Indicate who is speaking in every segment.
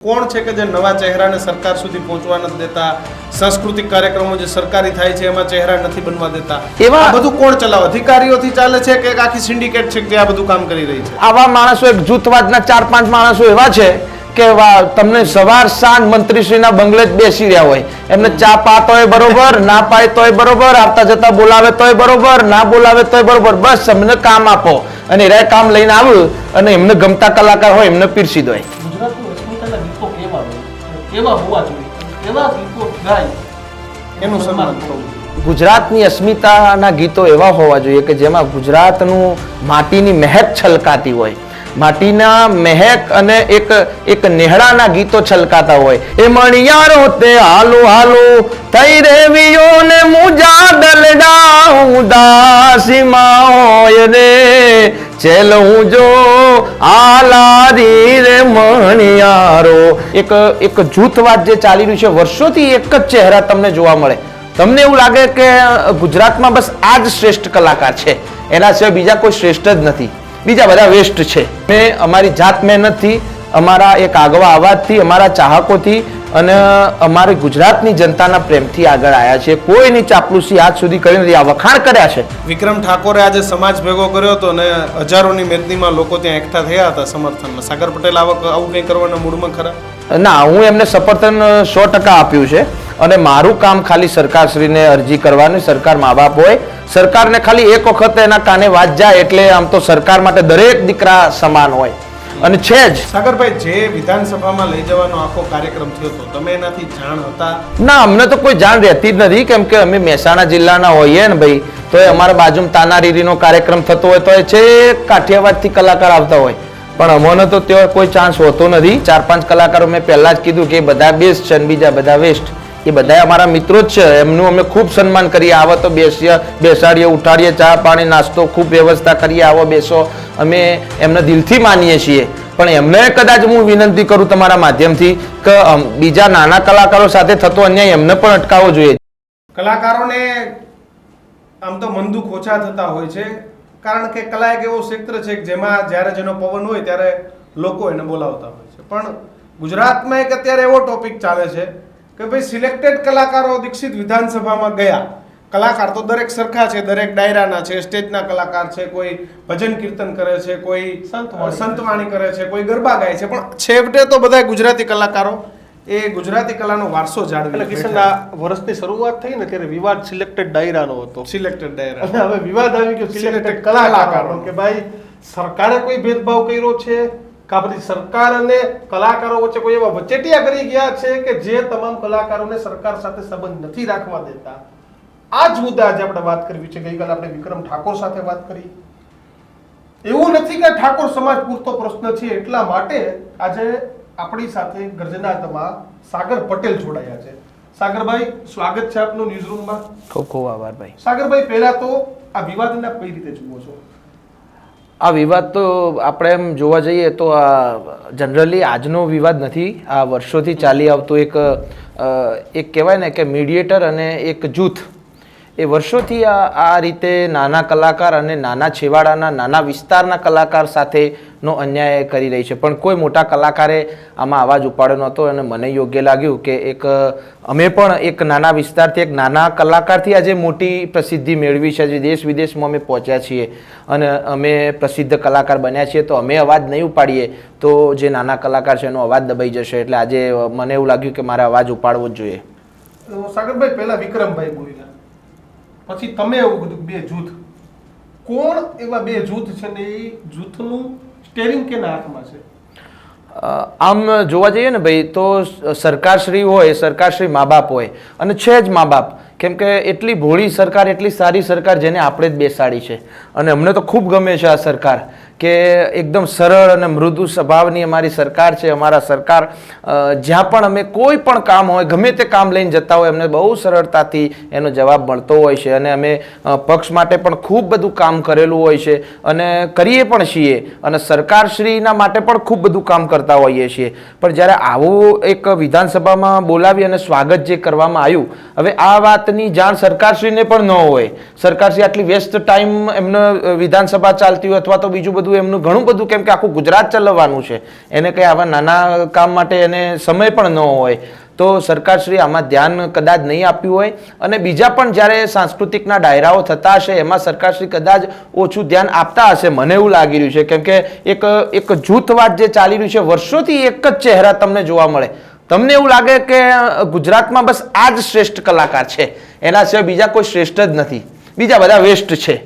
Speaker 1: કોણ છે કે જે નવા ચહેરાને સરકાર સુધી પહોંચવા નથી દેતા, સાંસ્કૃતિક કાર્યક્રમો જે સરકારી થાય છે એમાં ચહેરા નથી બનવા દેતા,
Speaker 2: એવા
Speaker 1: આ બધું કોણ ચલાવે? અધિકારીઓથી ચાલે છે કે એક આખી સિન્ડિકેટ છે જે આ બધું કામ કરી રહી છે?
Speaker 2: આવા માણસો એક જૂથવાદના 4-5 માણસો એવા છે કે તમને સવાર સાંજ મંત્રીશ્રીના બંગલે જ બેસી રહ્યા હોય, એમને ચા પાતો હોય બરોબર, ના પાય તોય બરોબર, આવતા જતા બોલાવે તોય બરોબર, ના બોલાવે તોય બરોબર, બસ અમને કામ આપો અને એ કામ લઈને આવ્યું અને એમને ગમતા કલાકાર હોય એમને પીરસી દો.
Speaker 1: એનું સન્માન થવું.
Speaker 2: ગુજરાતની અસ્મિતાના ગીતો એવા હોવા જોઈએ કે જેમાં ગુજરાતનું માટીની મહેક છલકાતી હોય, માટીના મહેક અને એક નેહડાના ગીતો છલકાતા હોય. એ મણિયારો તે હાલો હાલો થઈ રેવીઓ ને મુજા દલડા ઉદાસીમાં હોય રે ચેલ હું જો આલારી રે મણિયારો. એક જૂથવાદ જે ચાલી રહ્યું છે વર્ષોથી, એક જ ચહેરા તમને જોવા મળે. તમને એવું લાગે કે ગુજરાતમાં બસ આ જ શ્રેષ્ઠ કલાકાર છે, એના સિવાય બીજા કોઈ શ્રેષ્ઠ જ નથી, બીજા બધા વેસ્ટ છે. મેં અમારી જાત મહેનતથી, અમારા એક આગવા અવાજથી, અમારા ચાહકોથી અને અમારી ગુજરાતની જનતાના પ્રેમથી આગળ આવ્યા છે. કોઈની ચાપલુસી આજ સુધી કરી નથી. આ વખાણ કર્યા છે.
Speaker 1: વિક્રમ ઠાકોરે આજે સમાજ ભેગો કર્યો હતો અને હજારોની મેદનીમાં લોકો ત્યાં એકઠા થયા હતા સમર્થનમાં. સાગર પટેલ આવું કંઈ કરવાના મૂડમાં ખરા?
Speaker 2: ના, હું એમને સમર્થન 100% આપ્યું છે અને મારું કામ ખાલી સરકારશ્રીને અરજી કરવાની. સરકાર મા બાપ હોય, સરકારને ખાલી એક વખત એના કાને વાત જાય એટલે આમ તો સરકાર માટે દરેક દીકરા સમાન હોય અને છે જ.
Speaker 1: સાગરભાઈ, જે વિધાનસભામાં લઈ જવાનો આખો કાર્યક્રમ થયો હતો, તમે એનાથી જાણ હતા?
Speaker 2: ના, અમને તો કોઈ જાણ રહેતી જ નથી, કેમ કે અમે મહેસાણા જિલ્લાના હોઈએ ને ભાઈ, તો એ અમારા બાજુમાં તાનારીરીનો કાર્યક્રમ થતો હોય તો એ છે કાઠિયાવાડથી કલાકાર આવતા હોય, પણ અમને તો ત્યાં કોઈ ચાન્સ હોતો નથી. 4-5 કલાકારો મેં પહેલા જ કીધું કે બધા બેસ્ટ છે અને બીજા બધા વેસ્ટ. એ બધા અમારા મિત્રો જ છે, એમનું અમે ખૂબ સન્માન કરીએ. આવો તો બેસાડીએ, ઉઠાડીએ, ચા પાણી નાસ્તો ખૂબ વ્યવસ્થા કરીએ, આવો બેસો, અમે એમને દિલથી માનીએ છીએ. પણ એમને કદાચ હું વિનંતી કરું તમારા માધ્યમથી કે બીજા નાના કલાકારો સાથે થતો અન્યાય એમને પણ અટકાવવો જોઈએ.
Speaker 1: કલાકારોને આમ તો મનદુખ ઓછા થતા હોય છે, કારણ કે કલા એક એવો ક્ષેત્ર છે જેમાં જ્યારે જેનો પવન હોય ત્યારે લોકો એને બોલાવતા હોય છે. પણ ગુજરાતમાં એક અત્યારે એવો ટોપિક ચાલે છે કે ભાઈ સિલેક્ટેડ કલાકારો દીક્ષિત વિધાનસભામાં ગયા. કલાકાર તો દરેક સરખા છે, દરેક ડાયરાના છે, સ્ટેજના કલાકાર છે, કોઈ ભજન કીર્તન કરે છે, કોઈ સંતવાણી કરે છે, કોઈ ગરબા ગાય છે, પણ છેવટે તો બધા ગુજરાતી કલાકારો એ ગુજરાતી કલાનો વારસો જાળવી.
Speaker 3: કિશનના વર્ષની શરૂઆત થઈ ને ત્યારે વિવાદ સિલેક્ટેડ ડાયરાનો હતો.
Speaker 1: સિલેક્ટેડ ડાયરા
Speaker 3: અને હવે વિવાદ આવી ગયો સિલેક્ટેડ કલાકારો કે ભાઈ સરકારે કોઈ ભેદભાવ કર્યો છે કે પછી સરકાર અને કલાકારો વચ્ચે કોઈ એવા વચેટિયા કરી ગયા છે કે જે તમામ કલાકારોને સરકાર સાથે સંબંધ નથી રાખવા દેતા. આ જ મુદ્દા આજે આપણે વાત કરવી છે. ગઈકાલે આપણે વિક્રમ ઠાકોર સાથે વાત કરી. એવું નથી કે ઠાકોર સમાજ પૂરતો પ્રશ્ન છે એટલા માટે આજે આપણી સાથે ગર્જનાતમાં સાગર પટેલ જોડાયા છે. સાગરભાઈ, સ્વાગત છે આપનું ન્યૂઝરૂમમાં.
Speaker 2: ખૂબ ખૂબ આભાર ભાઈ.
Speaker 3: સાગરભાઈ, પહેલા તો આ વિવાદને કઈ રીતે જુઓ છો?
Speaker 2: આ વિવાદ તો આપણે એમ જોવા જઈએ તો આ જનરલી આજનો વિવાદ નથી, આ વર્ષોથી ચાલી આવતું એક કહેવાય ને કે મીડિયેટર અને એક જૂથ, એ વર્ષોથી આ રીતે નાના કલાકાર અને નાના છેવાડાના નાના વિસ્તારના કલાકાર સાથેનો અન્યાય કરી રહી છે. પણ કોઈ મોટા કલાકારે આમાં અવાજ ઉપાડ્યો નહોતો અને મને યોગ્ય લાગ્યું કે અમે પણ એક નાના વિસ્તારથી, એક નાના કલાકારથી આજે મોટી પ્રસિદ્ધિ મેળવી છે, જે દેશ વિદેશમાં અમે પહોંચ્યા છીએ અને અમે પ્રસિદ્ધ કલાકાર બન્યા છીએ. તો અમે અવાજ નહીં ઉપાડીએ તો જે નાના કલાકાર છે એનો અવાજ દબાઈ જશે. એટલે આજે મને એવું લાગ્યું કે મારે અવાજ ઉપાડવો જ જોઈએ.
Speaker 3: સાગરભાઈ, પહેલા વિક્રમભાઈ બોલ્યા, પછી તમે એવું બધું બે જૂથ, કોણ એવા બે જૂથ છે ને એ જૂથનું સ્ટેરિંગ કેના હાથમાં છે?
Speaker 2: આમ જોવા જઈએ ને ભાઈ તો સરકારશ્રી હોય, સરકારશ્રી મા બાપ હોય અને છે જ મા બાપ, કેમ કે એટલી ભોળી સરકાર, એટલી સારી સરકાર જેને આપણે જ બેસાડી છે અને અમને તો ખૂબ ગમે છે આ સરકાર કે એકદમ સરળ અને મૃદુ સ્વભાવની અમારી સરકાર છે. અમારા સરકાર જ્યાં પણ અમે કોઈ પણ કામ હોય, ગમે તે કામ લઈને જતા હોય, અમને બહુ સરળતાથી એનો જવાબ મળતો હોય છે અને અમે પક્ષ માટે પણ ખૂબ બધું કામ કરેલું હોય છે અને કરીએ પણ છીએ અને સરકારશ્રીના માટે પણ ખૂબ બધું કામ કરતા હોઈએ છીએ. પણ જ્યારે આવું એક વિધાનસભામાં બોલાવી અને સ્વાગત જે કરવામાં આવ્યું, હવે આ વાતની જાણ સરકારશ્રીને પણ ન હોય. સરકારશ્રી આટલી વ્યસ્ત ટાઈમ એમને વિધાનસભા ચાલતી હોય અથવા તો બીજું બધું બધું એમનું ઘણું બધું, કેમ કે આખું ગુજરાત ચલાવવાનું છે, એને કંઈ આવા નાના કામ માટે એને સમય પણ ન હોય, તો સરકારશ્રી આમાં ધ્યાન કદાચ નહીં આપ્યું હોય. અને બીજા પણ જ્યારે સાંસ્કૃતિકના ડાયરાઓ થતા હશે એમાં સરકારશ્રી કદાચ ઓછું ધ્યાન આપતા હશે, મને એવું લાગી રહ્યું છે. કેમ કે એક જૂથવાદ જે ચાલી રહ્યું છે, વર્ષોથી એક જ ચહેરા તમને જોવા મળે. તમને એવું લાગે કે ગુજરાતમાં બસ આ જ શ્રેષ્ઠ કલાકાર છે, એના સિવાય બીજા કોઈ શ્રેષ્ઠ જ નથી, બીજા બધા વેસ્ટ છે.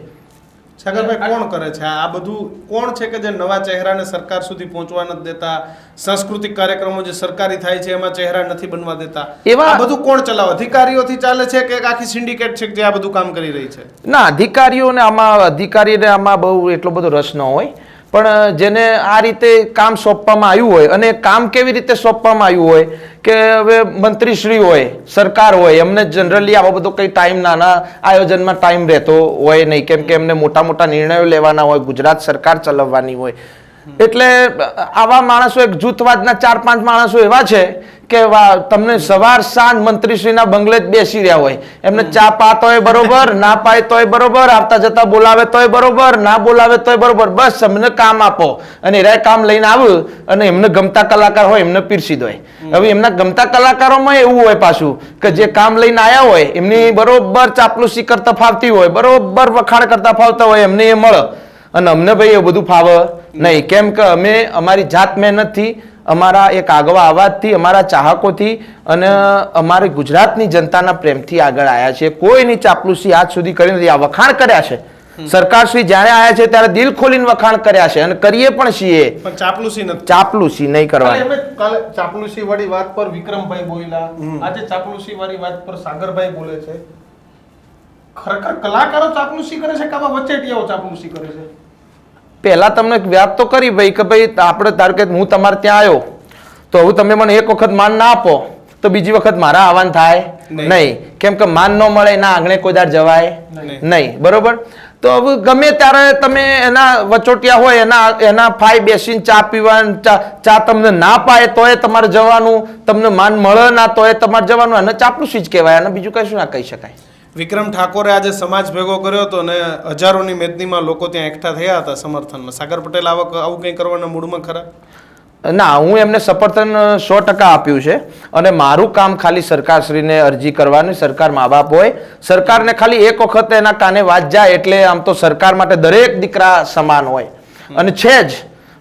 Speaker 1: સાગરભાઈ, કોણ કરે છે આ બધું? કોણ છે કે જે નવા ચહેરાને સરકાર સુધી પહોંચવા નથી દેતા? સાંસ્કૃતિક કાર્યક્રમો જે સરકારી થાય છે એમાં ચહેરા નથી બનવા દેતા. આ બધું કોણ ચલાવે? અધિકારીઓથી ચાલે છે કે આખી સિન્ડિકેટ છે જે આ બધું કામ કરી રહી છે?
Speaker 2: ના, અધિકારીઓને આમાં બહુ એટલો બધો રસ ન હોય, પણ જેને આ રીતે કામ સોંપવામાં આવ્યું હોય, અને કામ કેવી રીતે સોંપવામાં આવ્યું હોય કે હવે મંત્રીશ્રી હોય, સરકાર હોય, એમને જનરલી આવો બધો કંઈ ટાઈમ નાના આયોજનમાં ટાઈમ રહેતો હોય નહીં, કેમ કે એમને મોટા મોટા નિર્ણયો લેવાના હોય, ગુજરાત સરકાર ચલાવવાની હોય. એટલે આવા માણસો, એક જૂથવાદના 4-5 માણસો એવા છે કે તમને સવાર સાંજ મંત્રીશ્રીના બંગલે જ બેસી રહ્યા હોય, એમને ચા પાતોય બરોબર, ના પાય તોય બરોબર, આવતા જતા બોલાવે તોય બરોબર, ના બોલાવે તોય બરોબર, બસ અમને કામ આપો. અને એ કામ લઈને આવ્યું અને એમને ગમતા કલાકાર હોય એમને પીરસી દો. હવે એમના ગમતા કલાકારોમાં એવું હોય પાછું કે જે કામ લઈને આવ્યા હોય એમની બરોબર ચાપલુસી કરતા ફાવતી હોય, બરોબર વખાણ કરતા ફાવતા હોય, એમને એ મળે. અને અમને ભાઈ એ બધું ફાવે નહીં, કેમ કે અમે અમારી જાત મહેનતથી, અમારા એક આગવા અવાજથી, અમારા ચાહકોથી અને અમારી ગુજરાતની જનતાના પ્રેમથી આગળ આવ્યા છે. કોઈની ચાપલુસી આજ સુધી કરી નથી. આ વખાણ કર્યા છે સરકારશ્રી જ્યારે આવ્યા છે ત્યારે દિલ ખોલીને વખાણ કર્યા છે, અને કરીએ પણ છીએ,
Speaker 1: પણ ચાપલુસી નથી.
Speaker 2: ચાપલુસી નહીં કરવાની.
Speaker 3: કાલે ચાપલુસી વાળી વાત પર વિક્રમભાઈ બોલ્યા, આજે ચાપલુસી વાળી વાત પર સાગરભાઈ બોલે છે. ખરેખર કલાકારો ચાપલુસી કરે છે કે આમાં વચેટિયાઓ ચાપલુસી કરે છે?
Speaker 2: પહેલા તમને વાત તો કરી ભાઈ કે ભાઈ આપણે ધારો કે હું તમારે ત્યાં આવ્યો તો હવે તમે મને એક વખત માન ના આપો તો બીજી વખત મારા આવવાનું થાય નહીં, કેમ કે માન ન મળે એના આંગણે કોઈ દાર જવાય નહીં, બરોબર? તો હવે ગમે ત્યારે તમે એના વચોટિયા હોય, એના ફાઈ બેસીને ચા પીવાનું, ચા તમને ના પાય તોય તમારે જવાનું, તમને માન મળે ના તોય તમારે જવાનું, અને ચાપલુસી જ કહેવાય, અને બીજું કશું ના કહી શકાય.
Speaker 1: વિક્રમ ઠાકોરે આજે સમાજ ભેગો કર્યો હતો અને હજારોની મેદનીમાં લોકો ત્યાં એકઠા થયા હતા સમર્થનમાં. સાગર પટેલ આવું કંઈ કરવાના મૂડમાં ખરા?
Speaker 2: ના, હું એમને સમર્થન 100% આપ્યું છે. અને મારું કામ ખાલી સરકારશ્રીને અરજી કરવાની. સરકાર મા બાપ હોય, સરકારને ખાલી એક વખત એના કાને વાત જાય એટલે આમ તો સરકાર માટે દરેક દીકરા સમાન હોય, અને છે જ.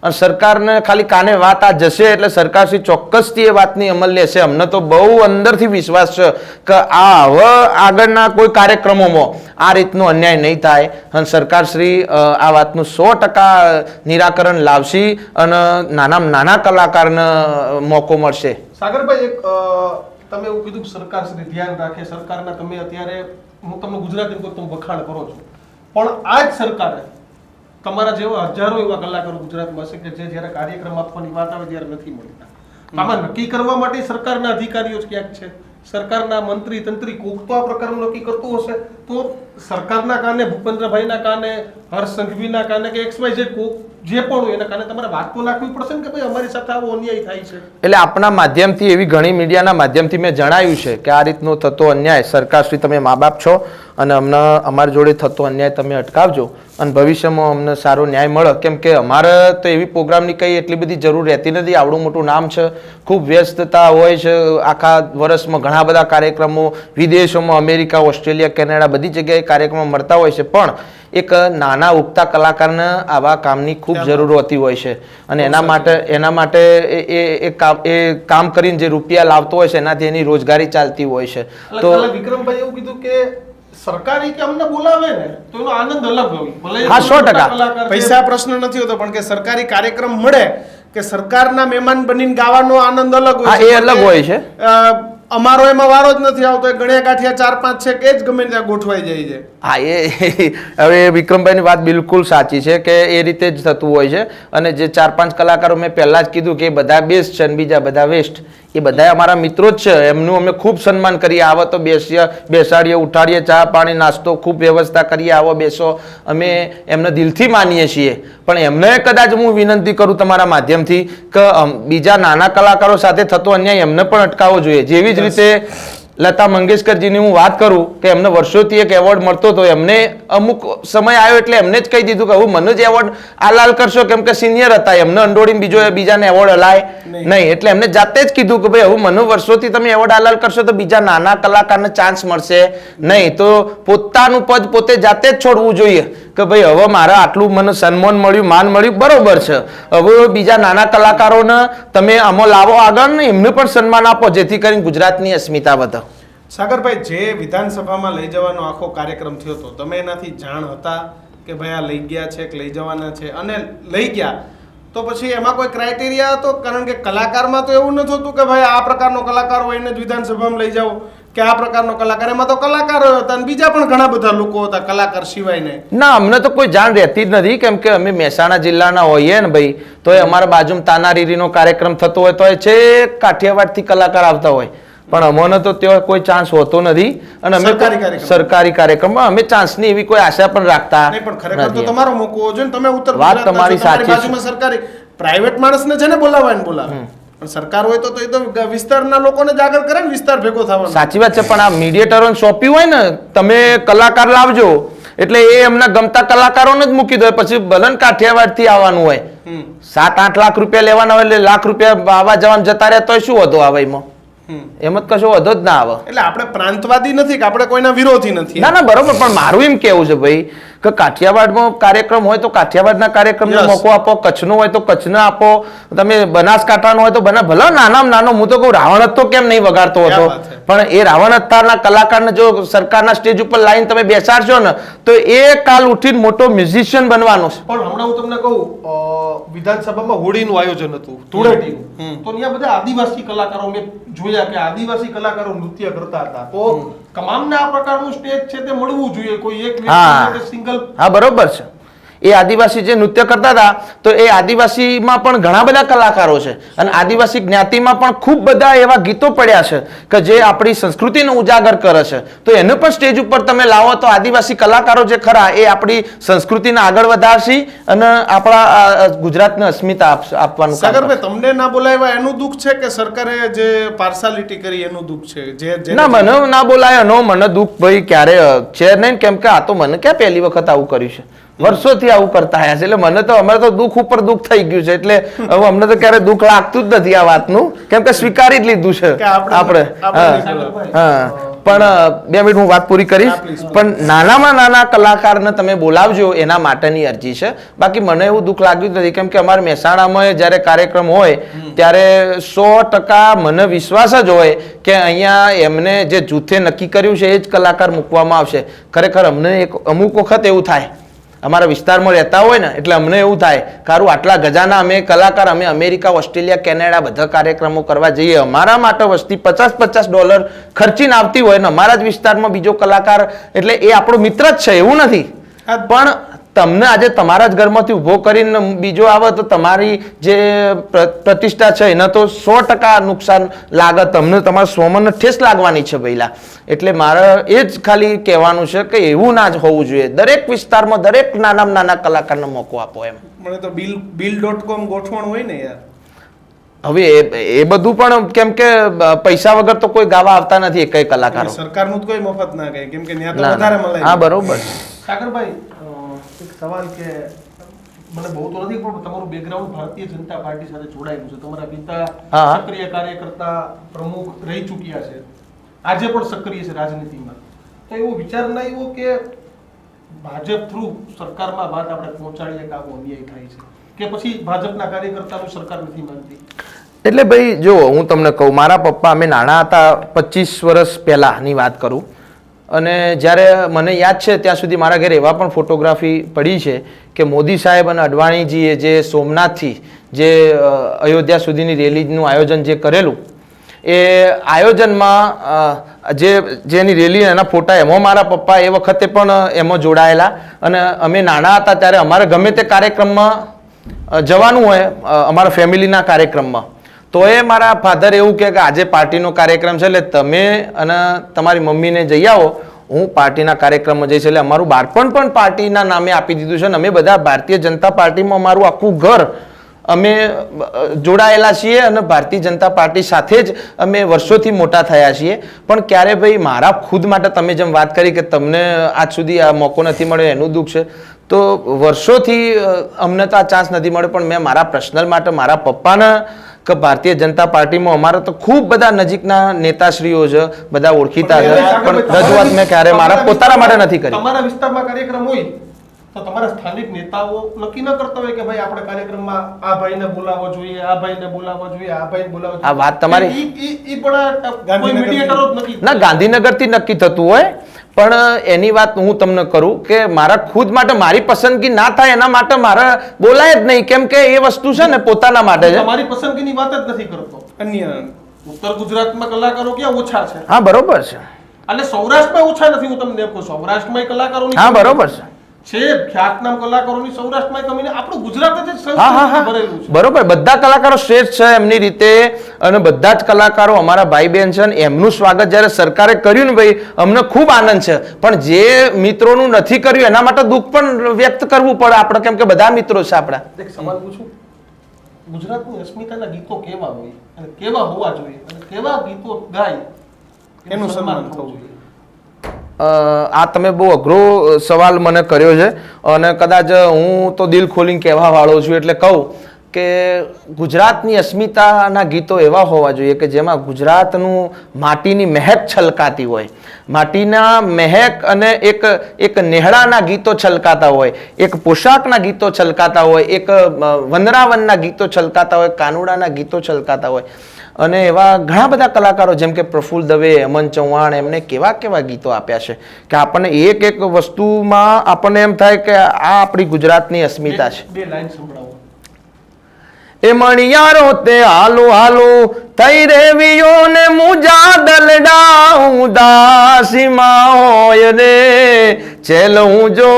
Speaker 2: અને સરકારને ખાલી કાને વાત આ જશે એટલે સરકારશ્રી ચોક્કસથી એ વાતની અમલ લેશે. અમને તો બહુ અંદરથી વિશ્વાસ છે કે આ હવે આગળના કોઈ કાર્યક્રમોમાં આ રીતનો અન્યાય નહીં થાય, અને સરકારશ્રી આ વાતનું 100% નિરાકરણ લાવશે અને નાના કલાકારને મોકો મળશે.
Speaker 3: સાગરભાઈ, એક તમે એવું કીધું કે સરકારશ્રી ધ્યાન રાખે, સરકારના તમે અત્યારે, હું તમને ગુજરાતી તમે વખાણ કરો છો, પણ આ જ સરકારે તમારા જેવા હજારો એવા કલાકારો ગુજરાતમાં હશે કે જે જ્યારે કાર્યક્રમ આપવાની વાત આવે ત્યારે નથી મળતા. આમાં નક્કી કરવા માટે સરકારના અધિકારીઓ જ ક્યાંક છે, સરકારના મંત્રી તંત્રી કોક તો આ પ્રકારનું નક્કી કરતું હશે. તો સરકારના કારણે, ભૂપેન્દ્રભાઈના કારણે, હર્ષ સંઘવીના કારણે કે XYZ કોક જે પણ હોય એના કારણે તમારે વાત તો નાખવી પડશે ને કે ભાઈ અમારી સાથે આવો અન્યાય થાય છે.
Speaker 2: એટલે આપણા માધ્યમથી, એવી ઘણી મીડિયાના માધ્યમથી મેં જણાવ્યું છે કે આ રીતનો થતો અન્યાય, સરકારશ્રી તમે મા બાપ છો અને અમને અમારી જોડે થતો અન્યાય તમે અટકાવજો અને ભવિષ્યમાં અમને સારો ન્યાય મળે. કેમ કે અમારે તો એવી પ્રોગ્રામની કંઈ એટલી બધી જરૂર રહેતી નથી. આવડું મોટું નામ છે, ખૂબ વ્યસ્તતા હોય છે, આખા વર્ષમાં ઘણા બધા કાર્યક્રમો વિદેશોમાં, અમેરિકા, ઓસ્ટ્રેલિયા, કેનેડા બધી જગ્યાએ કાર્યક્રમો મળતા હોય છે, પણ એક નાના ઉગતા કલાકારને આવા કામની ખૂબ જરૂર હોતી હોય છે. અને એના માટે એ કામ કરીને જે રૂપિયા લાવતો હોય છે એનાથી એની રોજગારી ચાલતી હોય છે.
Speaker 3: તો વિક્રમભાઈ એવું કીધું કે સરકારી કે અમને બોલાવે ને તો એનો આનંદ અલગ હોય.
Speaker 2: હા, 100%.
Speaker 1: પૈસા પ્રશ્ન નથી હોતો, પણ કે સરકારી કાર્યક્રમ મળે કે સરકારના મહેમાન બનીને ગાવાનો આનંદ અલગ હોય છે.
Speaker 2: એ અલગ હોય છે.
Speaker 1: અમારો એમાં વારો જ નથી આવતો. એ ગણ્યા ગાંઠિયા 4-5 છે કે જ ગમે ત્યાં ગોઠવાઈ જાય છે.
Speaker 2: હા, હવે વિક્રમભાઈની વાત બિલકુલ સાચી છે કે એ રીતે જ થતું હોય છે. અને જે 4-5 કલાકારો મેં પહેલા જ કીધું કે એ બધા બેસ્ટ છે અને બીજા બધા વેસ્ટ, એ બધા અમારા મિત્રો જ છે. એમનું અમે ખૂબ સન્માન કરીએ. આવો તો બેસાડીએ, ઉઠાડીએ, ચા પાણી નાસ્તો ખૂબ વ્યવસ્થા કરીએ, આવો બેસો, અમે એમને દિલથી માનીએ છીએ. પણ એમને કદાચ હું વિનંતી કરું તમારા માધ્યમથી કે બીજા નાના કલાકારો સાથે થતો અન્યાય એમને પણ અટકાવવો જોઈએ. જેવી જ રીતે લતા મંગેશકરજીની હું વાત કરું કે એમને વર્ષોથી એક એવોર્ડ મળતો હતો, એમને અમુક સમય આવ્યો એટલે એમને જ કહી દીધું કે હું મને જ એવોર્ડ આલાલ કરશો, કેમ કે સિનિયર હતા, એમને અંડોળીને બીજાને એવોર્ડ હલાય નહીં, એટલે એમને જાતે જ કીધું કે ભાઈ હવે મને વર્ષોથી તમે એવોર્ડ આલાલ કરશો તો બીજા નાના કલાકારને ચાન્સ મળશે નહીં, તો પોતાનું પદ પોતે જાતે જ છોડવું જોઈએ કે ભાઈ હવે મારે આટલું મને સન્માન મળ્યું, માન મળ્યું, બરોબર છે, હવે બીજા નાના કલાકારોને તમે આમાં લાવો આગળ ને એમને પણ સન્માન આપો, જેથી કરીને ગુજરાતની અસ્મિતા વધે.
Speaker 1: સાગરભાઈ, જે વિધાનસભામાં લઈ જવાનો આખો કાર્યક્રમ થયો હતો, તમે એનાથી જાણ હતા કે ભાઈ આ લઈ ગયા છે કે લઈ જવાના છે, અને લઈ ગયા તો પછી એમાં કોઈ ક્રાઇટેરિયા હતો? કારણ કે કલાકારમાં તો એવું નથી હોતું કે ભાઈ આ પ્રકારનો કલાકાર હોય એને જ વિધાનસભામાં લઈ જાઓ કે આ પ્રકારનો કલાકાર, એમાં તો કલાકારો હતા અને બીજા પણ ઘણા બધા લોકો હતા કલાકાર સિવાયને.
Speaker 2: ના, અમને તો કોઈ જાણ રહેતી જ નથી, કેમ કે અમે મહેસાણા જિલ્લાના હોઈએ ને ભાઈ, તો એ અમારા બાજુમાં તાનારીરીનો કાર્યક્રમ થતો હોય તો એ છે કાઠિયાવાડથી કલાકાર આવતા હોય, પણ અમને તો ત્યાં કોઈ ચાન્સ હોતો નથી, અને અમે સરકારી કાર્યક્રમમાં અમે ચાન્સની એવી કોઈ આશા પણ રાખતા
Speaker 1: નહીં. પણ ખરેખર તો તમારો મોકો હોવો જોઈએ ને, તમે ઉત્તર
Speaker 2: વાત
Speaker 1: ગુજરાતના
Speaker 2: તમારી
Speaker 1: છો, તમારી
Speaker 2: સાચી છે.
Speaker 1: બાજુમાં સરકારી પ્રાઇવેટ માણસને છે ને બોલાવે, પણ સરકાર હોય તો એ તો વિસ્તારના લોકોને જ આગળ કરે ને, વિસ્તાર ભેગો થવાનો.
Speaker 2: સાચી વાત છે, પણ આ મીડિયેટરોને સોંપ્યું હોય ને તમે કલાકાર લાવજો એટલે એ એમના ગમતા કલાકારોને જ મૂકી દે, પછી ભલન કાઠિયાવાડથી આવવાનું હોય, 7-8 લાખ રૂપિયા લેવાના હોય એટલે લાખ રૂપિયા આવવા જવાનું જતા રહ્યા તો શું હતો આવે એમાં? એમ જ કશો વધો જ ના આવે.
Speaker 1: એટલે આપણે પ્રાંતવાદી નથી કે આપણે કોઈના વિરોધી નથી.
Speaker 2: ના ના, બરોબર, પણ મારું એમ કેવું છે ભાઈ કે કાઠિયાવાડમાં કાર્યક્રમ હોય તો કાઠિયાવાડના કાર્યક્રમને મોકો આપો, કચ્છનો હોય તો કચ્છને આપો, તમે બનાસકાંઠાનો હોય તો ભલે નાનામાં નાનો, હું તો કહું રાવણ તો કેમ નહીં વગાડતો હતો, પણ એ રાવણ અત્યારના કલાકારને જો સરકારના સ્ટેજ ઉપર લાઈન તમે બેસાડશો ને તો એ કાલ ઉઠીને મોટો મ્યુઝિશિયન બનવાનો છે.
Speaker 3: પણ હમણાં હું તમને કહું, વિધાનસભામાં હોળીનું આયોજન હતું, ધૂળેટીનું, તો ત્યાં બધા આદિવાસી કલાકારો મેં જોયા કે આદિવાસી કલાકારો નૃત્ય કરતા હતા, તો તમામને આ પ્રકારનું સ્ટેજ છે તે મળવું જોઈએ, કોઈ એક વ્યક્તિ સિંગલ.
Speaker 2: હા, બરોબર છે. એ આદિવાસી જે નૃત્ય કરતા હતા તો એ આદિવાસીમાં પણ ઘણા બધા કલાકારો છે, અને આદિવાસી જ્ઞાતિમાં પણ ખૂબ બધા એવા ગીતો પડ્યા છે કે જે આપણી સંસ્કૃતિને ઉજાગર કરે છે, તો એને પણ સ્ટેજ ઉપર તમે લાવો તો આદિવાસી કલાકારો જે ખરા એ આપણી સંસ્કૃતિને આગળ વધારશે અને આપણા ગુજરાતને અસ્મિતા આપવાનું.
Speaker 1: સાગરભાઈ, તમને ના બોલાવ્યા એનું દુઃખ છે કે સરકારે જે પાર્સાલિટી કરી એનું દુઃખ છે?
Speaker 2: ના, મને ના બોલાયો નો મને દુઃખ ભાઈ ક્યારે છે નહીં, કેમ કે આ તો મને ક્યાં પહેલી વખત આવું કર્યું છે, વર્ષોથી આવું કરતા આવ્યા છે, એટલે મને તો અમારે તો દુઃખ ઉપર દુઃખ થઈ ગયું છે, એટલે હવે અમને તો ક્યારે દુઃખ લાગતું જ નથી આ વાતનું, કેમ કે સ્વીકારી જ લીધું છે આપણે. હા, પણ 2 મિનિટ હું વાત પૂરી કરીશ. પણ નાનામાં નાના કલાકારને તમે બોલાવજો એના માટેની અરજી છે, બાકી મને એવું દુઃખ લાગ્યું જ નથી, કેમ કે અમારે મહેસાણામાં જ્યારે કાર્યક્રમ હોય ત્યારે 100% મને વિશ્વાસ જ હોય કે અહીંયા એમને જે જૂથે નક્કી કર્યું છે એ જ કલાકાર મૂકવામાં આવશે. ખરેખર અમને અમુક વખત એવું થાય, અમારા વિસ્તારમાં રહેતા હોય ને એટલે અમને એવું થાય કારું આટલા ગજાના અમે કલાકાર, અમે અમેરિકા, ઓસ્ટ્રેલિયા, કેનેડા બધા કાર્યક્રમો કરવા જઈએ, અમારા માટે વસ્તી $50-50 ખર્ચીને આવતી હોય ને અમારા જ વિસ્તારમાં બીજો કલાકાર, એટલે એ આપણો મિત્ર જ છે એવું નથી, પણ તમને આજે તમારા જ ઘરમાંથી ઊભો કરીને બીજો આવે તો તમારી જે પ્રતિષ્ઠા છે એને તો 100% નુકસાન લાગે, તમને તમારા સ્વમને ઠેસ લાગવાની છે પહેલા. એટલે મારે એ જ ખાલી કહેવાનું છે કે એવું ના જ હોવું જોઈએ, દરેક વિસ્તારમાં દરેક નાનામાં નાના કલાકારને મોકો આપો એમ.
Speaker 1: મને તો bill.com ગોઠવણ હોય ને યાર.
Speaker 2: હવે એ બધું પણ કેમ કે પૈસા વગર તો કોઈ ગાવા આવતા નથી કઈ કલાકારો,
Speaker 1: સરકારનું તો કોઈ મફત ના કહે, કેમ કે ત્યાં તો વધારે મળે.
Speaker 2: હા, બરોબર.
Speaker 3: સાગરભાઈ, એક સવાલ કે મને બહુ તો નથી પણ તમારું બેકગ્રાઉન્ડ ભારતીય જનતા પાર્ટી સાથે જોડાયેલું છે, તમારા પિતા સક્રિય કાર્યકર્તા પ્રમુખ રહી ચૂક્યા છે, આજે પણ સક્રિય છે રાજનીતિમાં, તો એવો વિચાર ના આવ્યો કે ભાજપ થ્રુ સરકારમાં વાત આપણે પહોંચાડીએ કે આવો અન્યાય થાય છે, કે પછી ભાજપના કાર્યકર્તાનું સરકાર નથી માનતી?
Speaker 2: એટલે ભાઈ જો હું તમને કહું, મારા પપ્પા અમે નાના હતા 25 વર્ષ પહેલાની વાત કરું, અને જ્યારે મને યાદ છે ત્યાં સુધી મારા ઘરે એવા પણ ફોટોગ્રાફી પડી છે કે મોદી સાહેબ અને અડવાણીજીએ જે સોમનાથથી જે અયોધ્યા સુધીની રેલીનું આયોજન જે કરેલું, એ આયોજનમાં જેની રેલી એના ફોટા, એમાં મારા પપ્પા એ વખતે પણ એમાં જોડાયેલા, અને અમે નાના હતા ત્યારે અમારે ગમે તે કાર્યક્રમમાં જવાનું હોય અમારા ફેમિલીના કાર્યક્રમમાં, તો એ મારા ફાધર એવું કહે કે આજે પાર્ટીનો કાર્યક્રમ છે એટલે તમે અને તમારી મમ્મીને જઈ આવો, હું પાર્ટીના કાર્યક્રમમાં જઈશ. એટલે અમારું બાળપણ પણ પાર્ટીના નામે આપી દીધું છે, અને અમે બધા ભારતીય જનતા પાર્ટીમાં અમારું આખું ઘર અમે જોડાયેલા છીએ અને ભારતીય જનતા પાર્ટી સાથે જ અમે વર્ષોથી મોટા થયા છીએ. પણ ક્યારે ભાઈ મારા ખુદ માટે તમે જેમ વાત કરી કે તમને આજ સુધી આ મોકો નથી મળ્યો એનું દુઃખ છે, તો વર્ષોથી અમને તો આ ચાન્સ નથી મળ્યો, પણ મેં મારા પર્સનલ માટે મારા પપ્પાના કે ભારતીય જનતા પાર્ટીમાં અમારા તો ખૂબ બધા નજીકના નેતાશ્રીઓ છે, બધા ઓળખીતા છે, પણ રજૂઆત મેં ક્યારે મારા પોતાના માટે નથી કરી.
Speaker 3: તમારા વિસ્તારમાં કાર્યક્રમ હોય તો તમારા સ્થાનિક નેતાઓ નક્કી ન કરતા હોય કે ભાઈ આપણે કાર્યક્રમમાં આ ભાઈને બોલાવવો જોઈએ, આ ભાઈને બોલાવવો જોઈએ, આ ભાઈને બોલાવવો જોઈએ?
Speaker 2: આ વાત તમારી
Speaker 3: ઈ પણ કોઈ મીડિયેટરો જ નક્કી
Speaker 2: ના, ગાંધીનગરથી નક્કી થતું હોય, પણ એની વાત હું તમને કરું કે મારા ખુદ માટે મારી પસંદગી ના થાય એના માટે મારે બોલાય જ નહીં, કેમ કે એ વસ્તુ છે ને પોતાના માટે છે.
Speaker 3: તમારી પસંદગીની વાત જ નથી કરતો.
Speaker 1: અન્ય
Speaker 3: ઉત્તર ગુજરાતમાં કલાકારો ક્યાં ઓછા છે?
Speaker 2: હા બરોબર છે.
Speaker 3: એટલે સૌરાષ્ટ્રમાં ઓછા નથી, હું તમને એમ કહું. સૌરાષ્ટ્રમાં કલાકારોની
Speaker 2: હા બરોબર છે.
Speaker 3: છે ખ્યાતનામ કલાકારોની સૌરાષ્ટ્રમાં કમી નહીં. આપણું ગુજરાત જ
Speaker 2: હા હા
Speaker 3: સંસ્કૃતિથી
Speaker 2: હા
Speaker 3: ભરેલું છે.
Speaker 2: બરોબર, બધા કલાકારો શ્રેષ્ઠ છે એમની રીતે, અને બધા જ કલાકારો અમારા ભાઈ બહેન છે, અને એમનું સ્વાગત જ્યારે સરકારે કર્યું ને ભાઈ અમને ખૂબ આનંદ છે, પણ જે મિત્રોનું નથી કર્યું એના માટે દુઃખ પણ વ્યક્ત કરવું પડે આપણે, કેમ કે બધા મિત્રો છે આપણા.
Speaker 3: એક સવાલ પૂછું, ગુજરાતની અસ્મિતાના ગીતો કેવા હોય અને કેવા હોવા જોઈએ અને કેવા ગીતો ગાય
Speaker 1: એનું સન્માન થવું
Speaker 3: જોઈએ?
Speaker 2: આ તમે બહુ અઘરો સવાલ મને કર્યો છે, અને કદાચ હું તો દિલ ખોલીને કહેવા વાળો છું એટલે કહું કે ગુજરાતની અસ્મિતાના ગીતો એવા હોવા જોઈએ કે જેમાં ગુજરાતનું માટીની મહેક છલકાતી હોય, માટીના મહેક અને એક નેહડાના ગીતો છલકાતા હોય, એક પોશાકના ગીતો છલકાતા હોય, એક વનરાવનના ગીતો છલકાતા હોય, કાનુડાના ગીતો છલકાતા હોય. અને એવા ઘણા બધા કલાકારો જેમ કે પ્રફુલ્લ દવે, અમન ચૌહાણ, એમને કેવા કેવા ગીતો આપ્યા છે કે આપણને એક એક વસ્તુમાં આપણને એમ થાય કે આ આપણી ગુજરાતની અસ્મિતા છે.
Speaker 3: બે લાઈન સંભળાવો.
Speaker 2: એ મણિયારો તે હાલો હાલો થઈ રેવીઓ ને મુજા દલડા ઉદાસીમાં હોય રે, ચેલ હું જો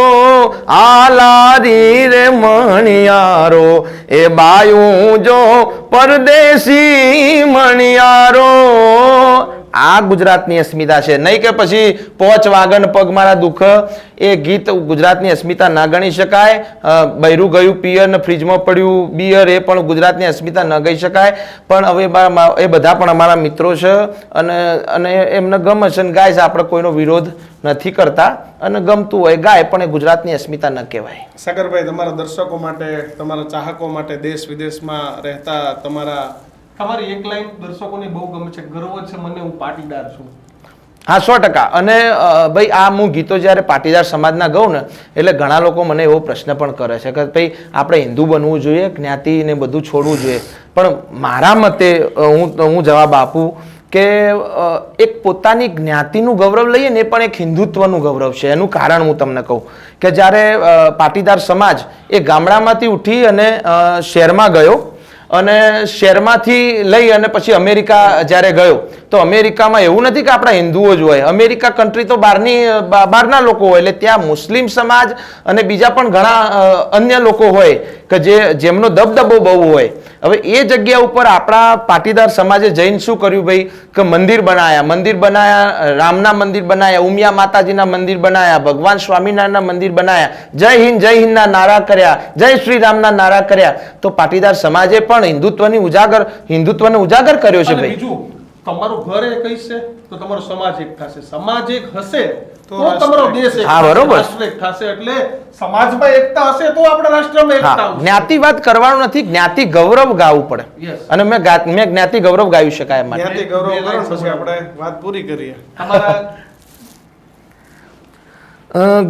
Speaker 2: આલારી રે મણિયારો, એ બાયું જો પરદેશી મણિયારો. આ ગુજરાતની અસ્મિતા છે, નહીં કે પછી પોચ વાગન પગ મારા દુઃખ, એ ગીત ગુજરાતની અસ્મિતા ના ગણી શકાય. બૈરું ગયું પિયર ને ફ્રીજમાં પડ્યું બિયર, એ પણ ગુજરાતની અસ્મિતા ન ગઈ શકાય. પણ હવે એ બધા પણ અમારા મિત્રો છે, અને એમને ગમે છે ને ગાય છે, આપણે કોઈનો વિરોધ નથી કરતા, અને ગમતું હોય ગાય, પણ એ ગુજરાતની અસ્મિતા ન કહેવાય.
Speaker 1: સાગરભાઈ, તમારા દર્શકો માટે, તમારા ચાહકો માટે, દેશ વિદેશમાં રહેતા
Speaker 3: તમારી એક લાઈન દર્શકોને બહુ ગમે છે, ગર્વ છે મને, હું પાટીદાર છું.
Speaker 2: હા 100%. અને ભાઈ આ હું ગીતો જ્યારે પાટીદાર સમાજના ગાઉં ને એટલે ઘણા લોકો મને એવો પ્રશ્ન પણ કરે છે કે ભાઈ આપણે હિન્દુ બનવું જોઈએ, જ્ઞાતિ ને બધું છોડવું જોઈએ. પણ મારા મતે હું જવાબ આપું કે એક પોતાની જ્ઞાતિનું ગૌરવ લઈએ ને એ પણ એક હિન્દુત્વનું ગૌરવ છે. એનું કારણ હું તમને કહું કે જ્યારે પાટીદાર સમાજ એ ગામડામાંથી ઉઠી અને શહેરમાં ગયો, અને શહેરમાંથી લઈ અને પછી અમેરિકા જ્યારે ગયો, તો અમેરિકામાં એવું નથી કે આપણા હિન્દુઓ જ હોય, અમેરિકા કન્ટ્રી તો બહારના લોકો હોય, એટલે ત્યાં મુસ્લિમ સમાજ અને બીજા પણ ઘણા અન્ય લોકો હોય કે જેમનો દબદબો બહુ હોય. હવે એ જગ્યા ઉપર આપણા પાટીદાર સમાજે જઈને શું કર્યું ભાઈ કે મંદિર બનાયા, રામના મંદિર બનાયા, ઉમિયા માતાજીના મંદિર બનાયા, ભગવાન સ્વામિનારાયણના મંદિર બનાયા, જય હિન્દના નારા કર્યા, જય શ્રી રામના નારા કર્યા. તો પાટીદાર સમાજે પણ હિન્દુત્વને ઉજાગર કર્યો છે ભાઈ.
Speaker 3: બીજું, તમારું ઘર એક હશે તો તમારો સમાજ એક થશે, સમાજ એક હશે તો તમારો દેશ એક
Speaker 2: હા, બરોબર.
Speaker 3: રાષ્ટ્ર એક થશે. એટલે સમાજમાં એકતા હશે તો આપણા રાષ્ટ્રમાં એકતા
Speaker 2: હા,
Speaker 3: આવશે.
Speaker 2: જ્ઞાતિવાદ કરવાનું નથી, જ્ઞાતિ ગૌરવ ગાવું પડે.
Speaker 3: Yes.
Speaker 2: અને મેં જ્ઞાતિ ગૌરવ ગાયું શકાય એમ માટે.
Speaker 1: જ્ઞાતિ ગૌરવ કરો ને પછી આપણે વાત પૂરી કરીએ.
Speaker 3: તમારા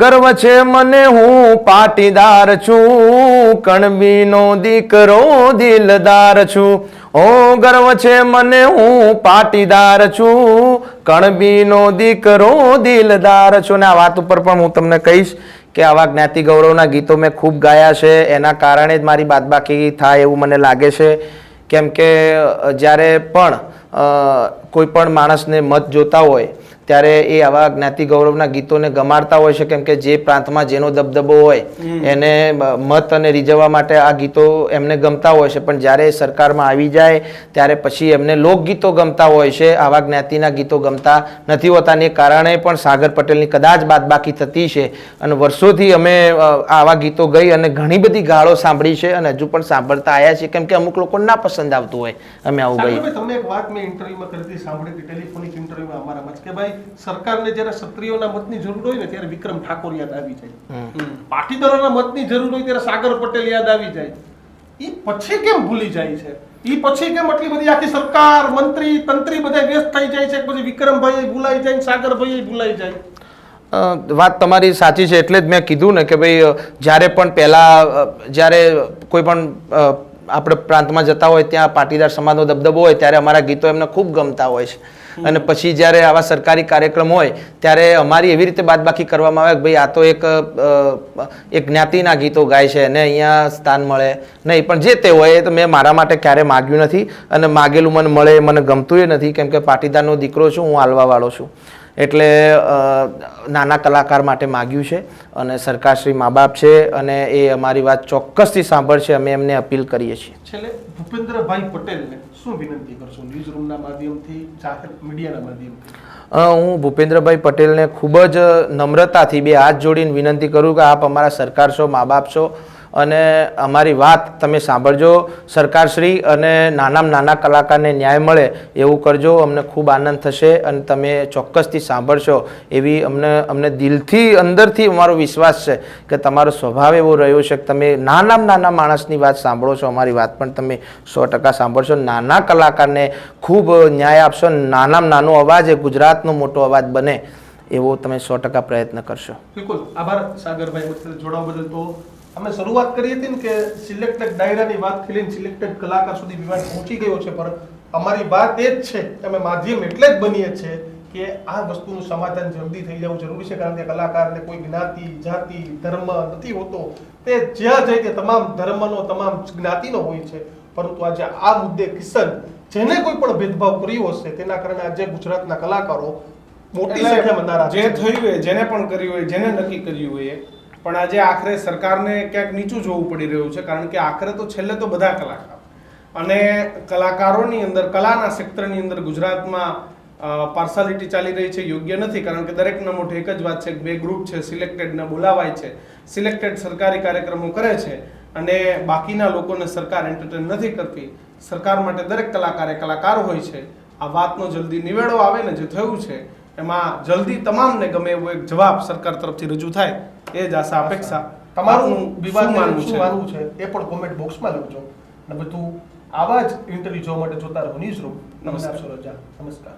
Speaker 2: ગર્વ છે મને હું પાટીદાર છું, કણબીનો દીકરો દિલદાર છું. ઓ ગર્વ છે મને હું પાટીદાર છું, કણબીનો દીકરો દિલદાર છું. ને આ વાત ઉપર પણ હું તમને કહીશ કે આવા જ્ઞાતિ ગૌરવના ગીતો મેં ખૂબ ગાયા છે, એના કારણે જ મારી બાદબાકી થાય એવું મને લાગે છે. કેમ કે જ્યારે પણ કોઈ પણ માણસને મત જોતા હોય ત્યારે એ આવા જ્ઞાતિ ગૌરવના ગીતોને ગમાડતા હોય છે, કેમ કે જે પ્રાંતમાં જેનો દબદબો હોય એને મત અને રીઝવવા માટે આ ગીતો એમને ગમતા હોય છે. પણ જ્યારે સરકારમાં આવી જાય ત્યારે પછી એમને લોકગીતો ગમતા હોય છે, આવા જ્ઞાતિના ગીતો ગમતા નથી હોતા. ને કારણે પણ સાગર પટેલની કદાચ બાદબાકી થતી છે. અને વર્ષોથી અમે આવા ગીતો ગઈ અને ઘણી બધી ગાળો સાંભળી છે અને હજુ પણ સાંભળતા આવ્યા છીએ, કેમ કે અમુક લોકો ના પસંદ આવતું હોય અમે આવું ગઈ.
Speaker 3: સાગરભાઈ, તમને એક વાત મેં ઇન્ટરવ્યુમાં કરી હતી, સાંભળી હતી, ટેલિફોનિક ઇન્ટરવ્યુમાં અમારામાં જ, કે ભાઈ સરકારને જ્યારે ક્ષત્રિયોના મતની જરૂર હોય ને ત્યારે વિક્રમ ઠાકોર યાદ આવી જાય, પાટીદારોના મતની જરૂર હોય ત્યારે સાગર પટેલ યાદ આવી જાય. એ પછી કેમ ભૂલી જાય છે? એ પછી કેમ આટલી બધી આખી સરકાર, મંત્રી, તંત્રી બધા વ્યસ્ત થઈ જાય છે, પછી વિક્રમભાઈ ભૂલાઈ જાય, સાગરભાઈ ભૂલાઈ જાય?
Speaker 2: વાત તમારી સાચી છે. એટલે જ મેં કીધું ને કે ભાઈ જ્યારે પણ પહેલા જ્યારે કોઈ પણ આપણે પ્રાંતમાં જતા હોય ત્યાં પાટીદાર સમાજનો દબદબો હોય ત્યારે અમારા ગીતો એમને ખૂબ ગમતા હોય છે. અને પછી જ્યારે આવા સરકારી કાર્યક્રમ હોય ત્યારે અમારી એવી રીતે બાદબાકી કરવામાં આવે કે ભાઈ આ તો એક જ્ઞાતિના ગીતો ગાય છે અને અહીંયા સ્થાન મળે નહીં. પણ જે તે હોય એ તો મેં મારા માટે ક્યારે માગ્યું નથી અને માગેલું મને મળે મને ગમતું એ નથી, કેમ કે પાટીદારનો દીકરો છું હું, આલવાવાળો છું. એટલે નાના કલાકાર માટે માગ્યું છે અને સરકારશ્રી મા બાપ છે અને એ અમારી વાત ચોક્કસથી સાંભળશે. અમે એમને અપીલ કરીએ છીએ.
Speaker 3: છેલ્લે ભૂપેન્દ્રભાઈ પટેલને શું વિનંતી કરશો ન્યૂઝ રૂમના માધ્યમથી, જાહેર મીડિયાના માધ્યમથી?
Speaker 2: હું ભૂપેન્દ્રભાઈ પટેલને ખૂબ જ નમ્રતાથી બે હાથ જોડીને વિનંતી કરું કે આપ અમારા સરકાર છો, મા બાપ છો અને અમારી વાત તમે સાંભળજો સરકારશ્રી, અને નાનામાં નાના કલાકારને ન્યાય મળે એવું કરજો. અમને ખૂબ આનંદ થશે અને તમે ચોક્કસથી સાંભળશો એવી અમને દિલથી અંદરથી અમારો વિશ્વાસ છે કે તમારો સ્વભાવ એવો રહ્યો છે કે તમે નાનામાં નાના માણસની વાત સાંભળો છો, અમારી વાત પણ તમે 100% સાંભળશો. નાના કલાકારને ખૂબ ન્યાય આપશો. નાનામાં નાનો અવાજ એ ગુજરાતનો મોટો અવાજ બને એવો તમે 100% પ્રયત્ન કરશો.
Speaker 3: બિલકુલ આભાર સાગરભાઈ, જોડાવા બદલ. તો અમે શરૂઆત કરી હતી ને કે સિલેક્ટેડ ડાયરાની વાત લઈને સિલેક્ટેડ કલાકાર સુધી વિવાદ પહોંચી ગયો છે, પણ અમારી વાત એ જ છે કે અમે માધ્યમ એટલે જ બનીએ છીએ કે આ વસ્તુનું સમાધાન જલ્દી થઈ જવું જરૂરી છે. કારણ કે કલાકારને કોઈ જ્ઞાતિ, જાતિ, ધર્મ નથી હોતો. તે જ્યાં જાય તે તમામ ધર્મનો, તમામ જ્ઞાતિનો હોય છે. પરંતુ આજે આ મુદ્દે કિશન જેને કોઈ પણ ભેદભાવ કર્યો હશે તેના કારણે આજે ગુજરાતના કલાકારો મોટી સંખ્યામાં નારાજ છે.
Speaker 1: જે થયું હોય, જેને પણ કર્યું હોય, જેને નક્કી કર્યું હોય, પણ આજે આખરે સરકારને ક્યાંક નીચું જોવું પડી રહ્યું છે. કારણ કે આખરે તો છેલ્લે તો બધા કલાકાર અને કલાકારોની અંદર, કલાના સેક્ટરની અંદર ગુજરાતમાં પાર્સાલિટી ચાલી રહી છે, યોગ્ય નથી. કારણ કે દરેકના મોઢે એક જ વાત છે કે બે ગ્રુપ છે, સિલેક્ટેડને બોલાવાય છે, સિલેક્ટેડ સરકારી કાર્યક્રમો કરે છે અને બાકીના લોકોને સરકાર એન્ટરટેન નથી કરતી. સરકાર માટે દરેક કલાકાર કલાકાર હોય છે. આ વાતનો જલ્દી નિવેડો આવે ને, જે થયું છે એમાં જલ્દી તમામને ગમે એવો એક જવાબ સરકાર તરફથી રજૂ થાય એ જ આશા, અપેક્ષા.
Speaker 3: તમારું વિવાદ શું માનવું છે એ પણ કોમેન્ટ બોક્સમાં લખજો. અને બધું આવા જ ઇન્ટરવ્યુ જોવા માટે જોતા રહો ન્યૂઝ રૂમ. નમસ્કાર. નમસ્કાર.